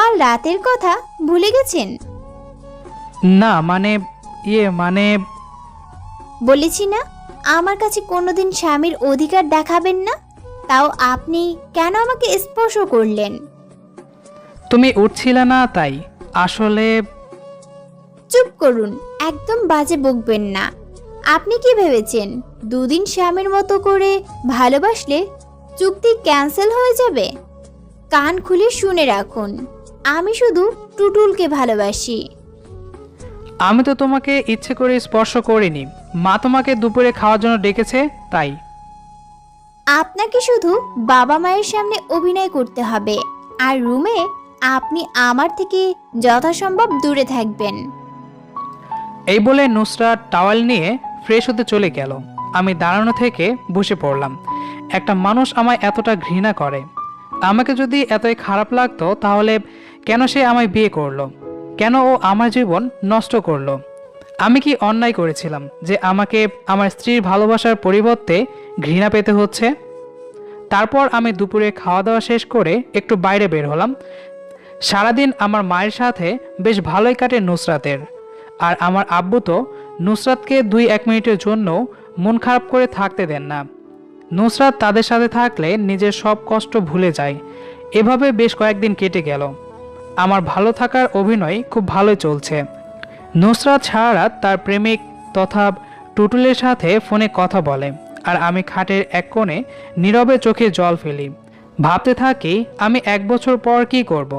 কাল রাতের কথা ভুলে গেছেন? না মানে মানে বলেছি না, আমার কাছে কোনোদিন স্বামীর অধিকার দেখাবেন না। তাও আপনি কেন আমাকে স্পর্শ করলেন? তুমি উঠছিলে না তাই। আসলে চুপ করুন, একদম বাজে বকবেন না। আপনি কি ভেবেছেন দুদিন স্বামীর মতো করে ভালোবাসলে চুক্তি ক্যান্সেল হয়ে যাবে? কান খুলে শুনে রাখুন, আমি শুধু টুটুলকে ভালোবাসি। আমি তো তোমাকে ইচ্ছে করে স্পর্শ করিনি, মা তোমাকে দুপুরে খাওয়ার জন্য ডেকেছে তাই। আপনাকে শুধু বাবা মায়ের সামনে অভিনয় করতে হবে, আর রুমে আপনি আমার থেকে যথাসম্ভব দূরে থাকবেন। এই বলে নুসরাত টাওয়াল নিয়ে ফ্রেশ হতে চলে গেল। আমি দাঁড়ানো থেকে বসে পড়লাম। একটা মানুষ আমায় এতটা ঘৃণা করে, আমাকে যদি এতই খারাপ লাগতো তাহলে কেন সে আমায় বিয়ে করলো? কেন ও আমার জীবন নষ্ট করলো? আমি কি অন্যায় করেছিলাম যে আমাকে আমার স্ত্রীর ভালোবাসার পরিবর্তে ঘৃণা পেতে হচ্ছে? তারপর আমি দুপুরে খাওয়া দাওয়া শেষ করে একটু বাইরে বের হলাম। সারাদিন আমার মায়ের সাথে বেশ ভালোই কাটে নুসরাতের। আর আমার আব্বু তো নুসরাতকে 2-1 মিনিটের জন্য মন খারাপ করে থাকতে দেন না। নুসরাত তাদের সাথে থাকলে নিজের সব কষ্ট ভুলে যায়। এভাবে বেশ কয়েকদিন কেটে গেল। আমার ভালো থাকার অভিনয় খুব ভালোই চলছে। নুসরাত সারা রাত তার প্রেমিক তথা টুটুলের সাথে ফোনে কথা বলে, আর আমি খাটের এক কোণে নীরবে চোখে জল ফেলি। ভাবতে থাকি আমি 1 বছর পর কি করব।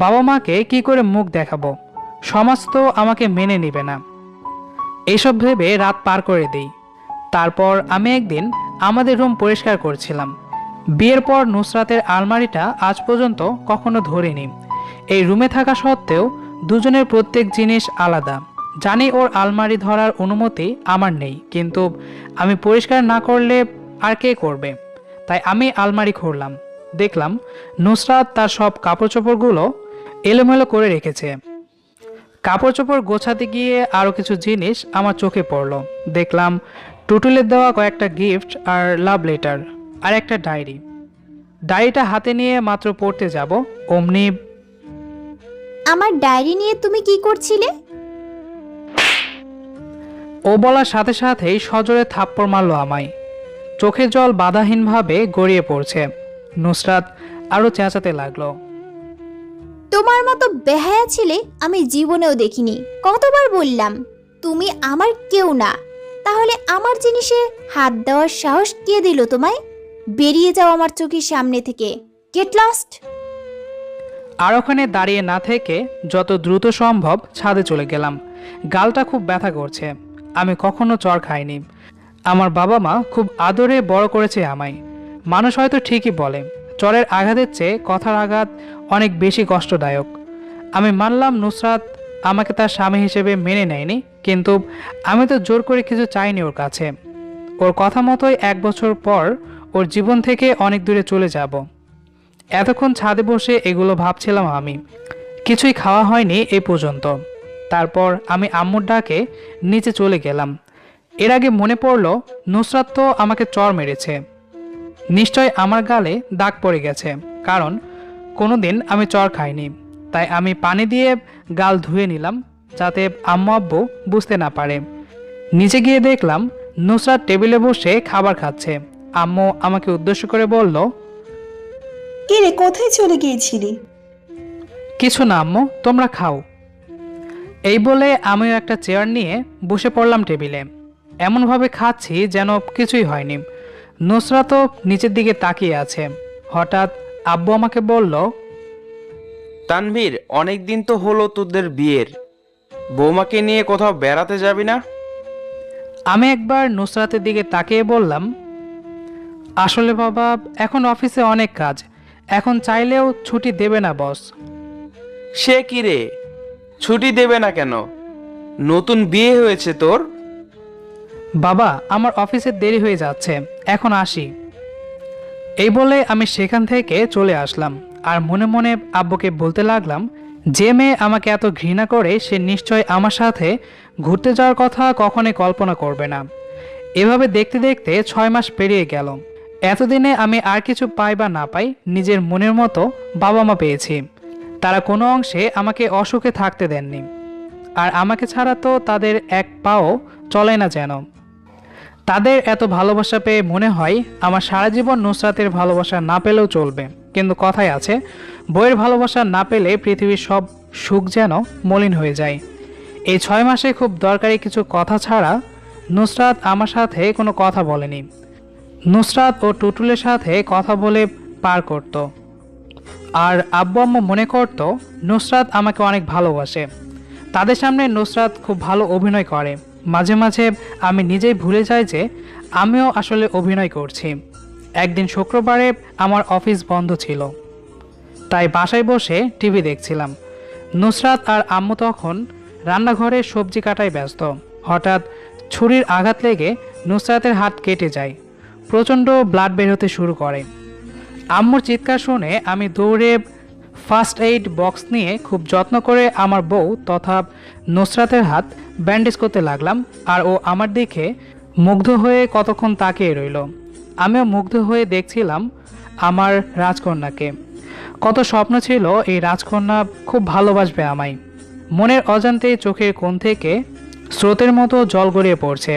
বাবা মাকে কি করে মুখ দেখাবো? সমাজ তো আমাকে মেনে নেবে না। এইসব ভেবে রাত পার করে দিই। তারপর আমি একদিন আমাদের রুম পরিষ্কার করছিলাম। বিয়ের পর নুসরাতের আলমারিটা আজ পর্যন্ত কখনো ধরিনি। এই রুমে থাকা সত্ত্বেও দুজনের প্রত্যেক জিনিস আলাদা। জানি ওর আলমারি ধরার অনুমতি আমার নেই, কিন্তু আমি পরিষ্কার না করলে আর কে করবে? তাই আমি আলমারি খুললাম। দেখলাম নুসরাত তার সব কাপড় চোপড়গুলো এলোমেলো করে রেখেছে। কাপড় চোপড় গোছাতে গিয়ে আরও কিছু জিনিস আমার চোখে পড়ল। দেখলাম টুটুলের দেওয়া কয়েকটা গিফট আর লাভ লেটার আর একটা ডায়েরি। ডায়েরিটা হাতে নিয়ে মাত্র পড়তে যাব, অমনি আমার ডায়েরি নিয়ে তুমি কি করছিলে? ও বলার সাথে সাথেই সজোরে থাপ্পড় মারল আমায়। চোখের জল বাধাহীনভাবে গড়িয়ে পড়ছে। নুসরাত আরও চেঁচাতে লাগলো। তোমার মতো বেহায়া ছেলে আমি জীবনেও দেখিনি। কতবার বললাম তুমি আমার কেউ না, তাহলে আমার জিনিসে হাত দেওয়ার সাহস কে দিল তোমায়? বেরিয়ে যাও আমার চোখের সামনে থেকে, গেট লস্ট। আর ওখানে দাঁড়িয়ে না থেকে যত দ্রুত সম্ভব ছাদে চলে গেলাম। গালটা খুব ব্যথা করছে। আমি কখনো চড় খাইনি। আমার বাবা মা খুব আদরে বড় করেছে আমায়। মানুষ হয়তো ঠিকই বলে চড়ের আঘাতের চেয়ে কথার আঘাত অনেক বেশি কষ্টদায়ক। আমি মানলাম নুসরাত আমাকে তার স্বামী হিসেবে মেনে নেয়নি, কিন্তু আমি তো জোর করে কিছু চাইনি ওর কাছে। ওর কথা মতোই 1 বছর পর ওর জীবন থেকে অনেক দূরে চলে যাব। এতক্ষণ ছাদে বসে এগুলো ভাবছিলাম আমি। কিছুই খাওয়া হয়নি এই পর্যন্ত। তারপর আমি আম্মুর ডাকে নিচে চলে গেলাম। এর আগে মনে পড়ল নুসরাত তো আমাকে চড় মেরেছে। নিশ্চয় আমার গালে দাগ পড়ে গেছে, কারণ কোনোদিন আমি চড় খাইনি। তাই আমি পানি দিয়ে গাল ধুয়ে নিলাম, যাতে আম্মু আব্বু বুঝতে না পারে। নিচে গিয়ে দেখলাম নুসরাত টেবিলে বসে খাবার খাচ্ছে। আম্মু আমাকে উদ্দেশ্য করে বলল, কে রে, কোথায় চলে গিয়েছিলি? কিছু না আম্মু, তোমরা খাও। এই বলে আমিও একটা চেয়ার নিয়ে বসে পড়লাম টেবিলে। এমনভাবে খাচ্ছি যেন কিছুই হয়নি। নুসরাতও নিচের দিকে তাকিয়ে আছে। হঠাৎ আব্বু আমাকে বলল, তানভীর, অনেক দিন তো হলো তোদের বিয়ের, বৌমাকে নিয়ে কোথাও বেড়াতে যাবি না? আমি একবার নুসরাতের দিকে তাকিয়ে বললাম, আসলে বাবা, এখন অফিসে অনেক কাজ, এখন চাইলেও ছুটি দেবে না বস। সে কি রে, ছুটি দেবে না কেন? নতুন বিয়ে হয়েছে তোর। বাবা, আমার অফিসে দেরি হয়ে যাচ্ছে, এখন আসি। এই বলে আমি সেখান থেকে চলে আসলাম। আর মনে মনে আব্বুকে বলতে লাগলাম, যে মেয়ে আমাকে এত ঘৃণা করে সে নিশ্চয় আমার সাথে ঘুরতে যাওয়ার কথা কখনোই কল্পনা করবে না। এভাবে দেখতে দেখতে 6 মাস পেরিয়ে গেল। এতদিনে আমি আর কিছু পাই বা না পাই, নিজের মনের মতো বাবা মা পেয়েছি। তারা কোনো অংশে আমাকে অসুখে থাকতে দেননি, আর আমাকে ছাড়া তো তাদের এক পাও চলে না যেন। তাদের এত ভালোবাসা পেয়ে মনে হয় আমার সারা জীবন নুসরাতের ভালোবাসা না পেলেও চলবে। কিন্তু কথায় আছে, বইয়ের ভালোবাসা না পেলে পৃথিবীর সব সুখ যেন মলিন হয়ে যায়। এই 6 মাসে খুব দরকারি কিছু কথা ছাড়া নুসরাত আমার সাথে কোনো কথা বলেনি। নুসরাত ও টুটুলের সাথে কথা বলে পার করত। আর আব্বু আম্মু মনে করত নুসরাত আমাকে অনেক ভালোবাসে। তাদের সামনে নুসরাত খুব ভালো অভিনয় করে। মাঝে মাঝে আমি নিজেই ভুলে যাই যে আমিও আসলে অভিনয় করছি। একদিন শুক্রবারে আমার অফিস বন্ধ ছিল, তাই বাসায় বসে টিভি দেখছিলাম। নুসরাত আর আম্মু তখন রান্নাঘরে সবজি কাটায় ব্যস্ত। হঠাৎ ছুরির আঘাত লেগে নুসরাতের হাত কেটে যায়। প্রচণ্ড ব্লাড বের হতে শুরু করে। আম্মুর চিৎকার শুনে আমি দৌড়ে ফার্স্ট এইড বক্স নিয়ে খুব যত্ন করে আমার বউ তথা নুসরাতের হাত ব্যান্ডেজ করতে লাগলাম। আর ও আমার দিকে মুগ্ধ হয়ে কতক্ষণ তাকিয়ে রইল। আমিও মুগ্ধ হয়ে দেখছিলাম আমার রাজকন্যাকে। কত স্বপ্ন ছিল এই রাজকন্যা খুব ভালোবাসবে আমায়। মনের অজান্তেই চোখের কোণ থেকে স্রোতের মতো জল গড়িয়ে পড়ছে।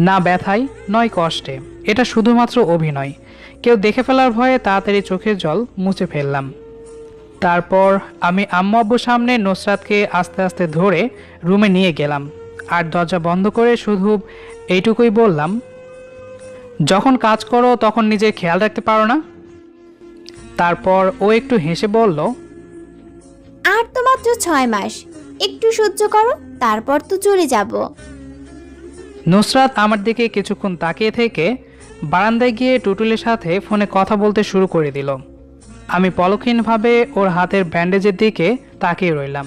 না ব্যথায় নয় কষ্টে, এটা শুধুমাত্র অভিনয়। কেউ দেখে ফেলার ভয়ে তাড়াতাড়ি চোখের জল মুছে ফেললাম। তারপর আমি আম্মু আব্বুর সামনে নুসরাতকে আস্তে আস্তে ধরে রুমে নিয়ে গেলাম। আর দরজা বন্ধ করে শুধু এইটুকুই বললাম, যখন কাজ করো তখন নিজের খেয়াল রাখতে পারো না? তারপর ও একটু হেসে বলল, আর তো মাত্র 6 মাস, একটু সহ্য করো, তারপর তো চলে যাব। নুসরাত আমার দিকে কিছুক্ষণ তাকিয়ে থেকে বারান্দায় গিয়ে টুটুলের সাথে ফোনে কথা বলতে শুরু করে দিল। আমি পলকহীনভাবে ওর হাতের ব্যান্ডেজের দিকে তাকিয়ে রইলাম।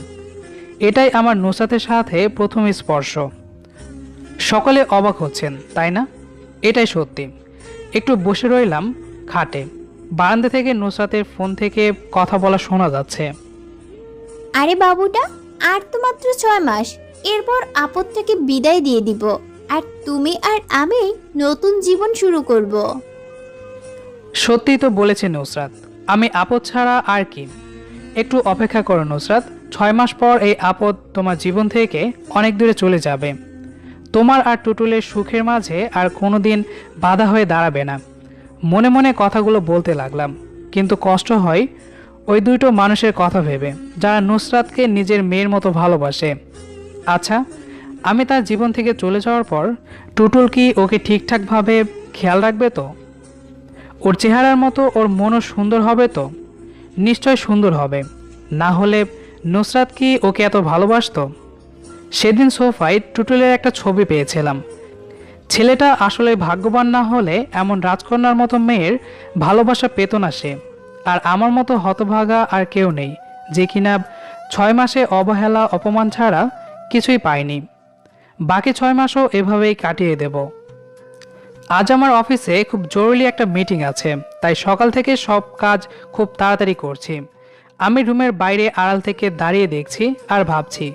এটাই আমার নুসরাতের সাথে প্রথম স্পর্শ। সকলে অবাক হচ্ছেন, তাই না? এটাই সত্যি। একটু বসে রইলাম খাটে। বারান্দা থেকে নুসরাতের ফোন থেকে কথা বলা শোনা যাচ্ছে। আরে বাবুটা, আর তো মাত্র 6 মাস, এরপর আপদটাকে বিদায় দিয়ে দিব, আর তুমি আর আমি নতুন জীবন শুরু করব। সত্যিই তো বলেছে নুসরাত, আমি আপদ ছাড়া আর কি। একটু অপেক্ষা করো নুসরাত, 6 মাস পর এই আপদ তোমার জীবন থেকে অনেক দূরে চলে যাবে। তোমার আর টুটুলের সুখের মাঝে আর কোনোদিন বাধা হয়ে দাঁড়াবে না। মনে মনে কথাগুলো বলতে লাগলাম, কিন্তু কষ্ট হয় ওই দুটো মানুষের কথা ভেবে যারা নুসরাতকে নিজের মেয়ের মতো ভালোবাসে। আচ্ছা, আমি তার জীবন থেকে চলে যাওয়ার পর টুটুল কি ওকে ঠিকঠাকভাবে খেয়াল রাখবে তো? ওর চেহারার মতো ওর মনও সুন্দর হবে তো? নিশ্চয় সুন্দর হবে, না হলে নুসরাত কি ওকে এত ভালোবাসতো? সেদিন সোফায় টুটুলের একটা ছবি পেয়েছিলাম। ছেলেটা আসলে ভাগ্যবান না হলে এমন রাজকন্যার মতো মেয়ের ভালোবাসা পেত না সে। আর আমার মতো হতভাগা আর কেউ নেই যে কিনা 6 মাসে অবহেলা অপমান ছাড়া কিছুই পায়নি। বাকি 6 মাসও এভাবেই কাটিয়ে দেব। আজ আমার অফিসে খুব জরুরি একটা মিটিং আছে, তাই সকাল থেকে সব কাজ খুব তাড়াতাড়ি করছি। আমি রুমের বাইরে আড়াল থেকে দাঁড়িয়ে দেখছি আর ভাবছি,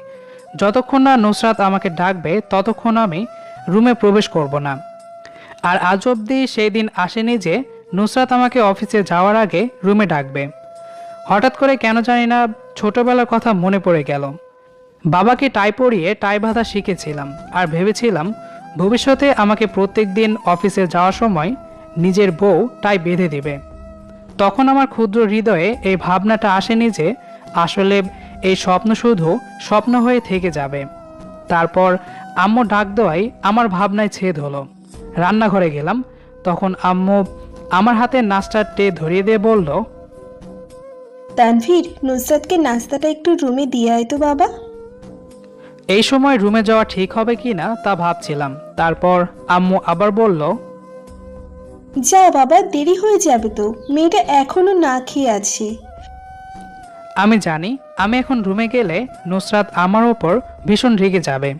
যতক্ষণ না নুসরাত আমাকে ডাকবে ততক্ষণ আমি রুমে প্রবেশ করব না। আর আজ অবধি সেই দিন আসেনি যে নুসরাত আমাকে অফিসে যাওয়ার আগে রুমে ডাকবে। হঠাৎ করে কেন জানি না ছোটবেলার কথা মনে পড়ে গেল। বাবাকে টাই পরিয়ে টাই বাঁধা শিখেছিলাম আর ভেবেছিলাম ভবিষ্যতে আমাকে প্রত্যেক দিন অফিসে যাওয়ার সময় নিজের বউ টাই বেঁধে দেবে। তখন আমার ক্ষুদ্র হৃদয়ে এই ভাবনাটা আসেনি যে আসলে এই স্বপ্ন শুধু স্বপ্ন হয়ে থেকে যাবে। তারপর আম্মু ডাক দেওয়াই আমার ভাবনায় ছেদ হলো। রান্নাঘরে গেলাম, তখন আম্মু আমার হাতে নাস্তার ট্রে ধরিয়ে দিয়ে বলল, তানভীর, নুসরাতকে নাস্তাটা একটু রুমে দিয়ে আয় তো বাবা। এই সময় রুমে যাওয়া ঠিক হবে কি না তা ভাবছিলাম। তারপর আম্মু আবার বলল, যা বাবা, দেরি হয়ে যাবে তো, মেয়েটা এখনো না খেয়ে আছে। আমি জানি আমি এখন রুমে গেলে নুসরাত আমার ওপর ভীষণ রেগে যাবে।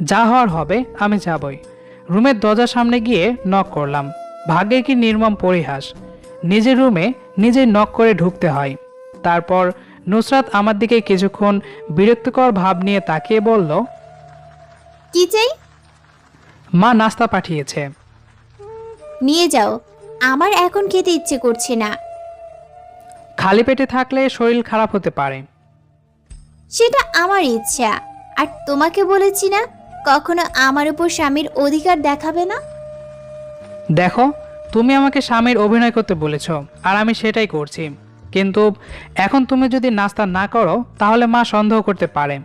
যা হওয়ার হবে, আমি যাবই। রুমের দরজার সামনে গিয়ে নক করলাম। ভাগ্যের কি নির্মম পরিহাস, নিজের রুমে নিজেই নক করে ঢুকতে হয়। তারপর নুসরাত আমার দিকে কিছুক্ষণ বিরক্তিকর ভাব নিয়ে তাকিয়ে বলল, কি চাই? মা নাস্তা পাঠিয়েছে। নিয়ে যাও, আমার এখন খেতে ইচ্ছে করছে না। খালি পেটে থাকলে শরীর খারাপ হতে পারে। সেটা আমার ইচ্ছা। আর তোমাকে বলেছি না, কখনো আমার উপর স্বামীর অধিকার দেখাবে না। দেখো, তুমি আমাকে স্বামীর অভিনয় করতে বলেছ, আর আমি সেটাই করছি। কিন্তু এখন তুমি যদি নাস্তা না করো তাহলে মা সন্দেহ করতে পারে।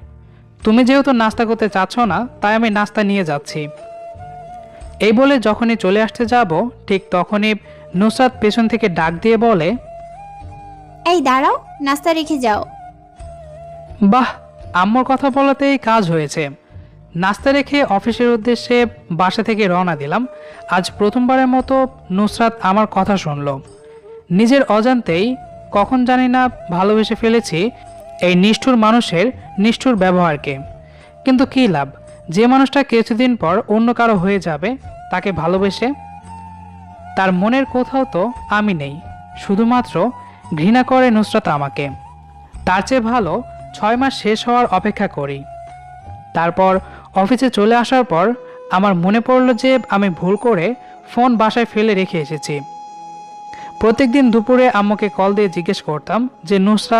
তুমি যেহেতু নাস্তা করতে চাচ্ছ না, তাই আমি নাস্তা নিয়ে যাচ্ছি। এই বলে যখনই চলে আসতে যাব, ঠিক তখনই নুসরাত পেছন থেকে ডাক দিয়ে বলে, এই দাঁড়াও, নাস্তা রেখে যাও। বাহ, আম্মুর কথা বলাতেই কাজ হয়েছে। নাস্তা রেখে অফিসের উদ্দেশ্যে বাসা থেকে রওনা দিলাম। আজ প্রথমবারের মতো নুসরাত আমার কথা শুনল। নিজের অজান্তেই কখন জানি না ভালোবেসে ফেলেছি এই নিষ্ঠুর মানুষের নিষ্ঠুর ব্যবহারকে। কিন্তু কী লাভ, যে মানুষটা কিছুদিন পর অন্য কারো হয়ে যাবে তাকে ভালোবেসে? তার মনের কোথাও তো আমি নেই, শুধুমাত্র ঘৃণা করে নুসরাত আমাকে। তার চেয়ে ভালো 6 মাস শেষ হওয়ার অপেক্ষা করি। তারপর অফিসে চলে আসার পর আমার মনে পড়ল যে আমি ভুল করে ফোন বাসায় ফেলে রেখে এসেছি। প্রত্যেকদিন দুপুরে আম্মুকে কল দিয়ে জিজ্ঞেস করতাম যে নুসরাত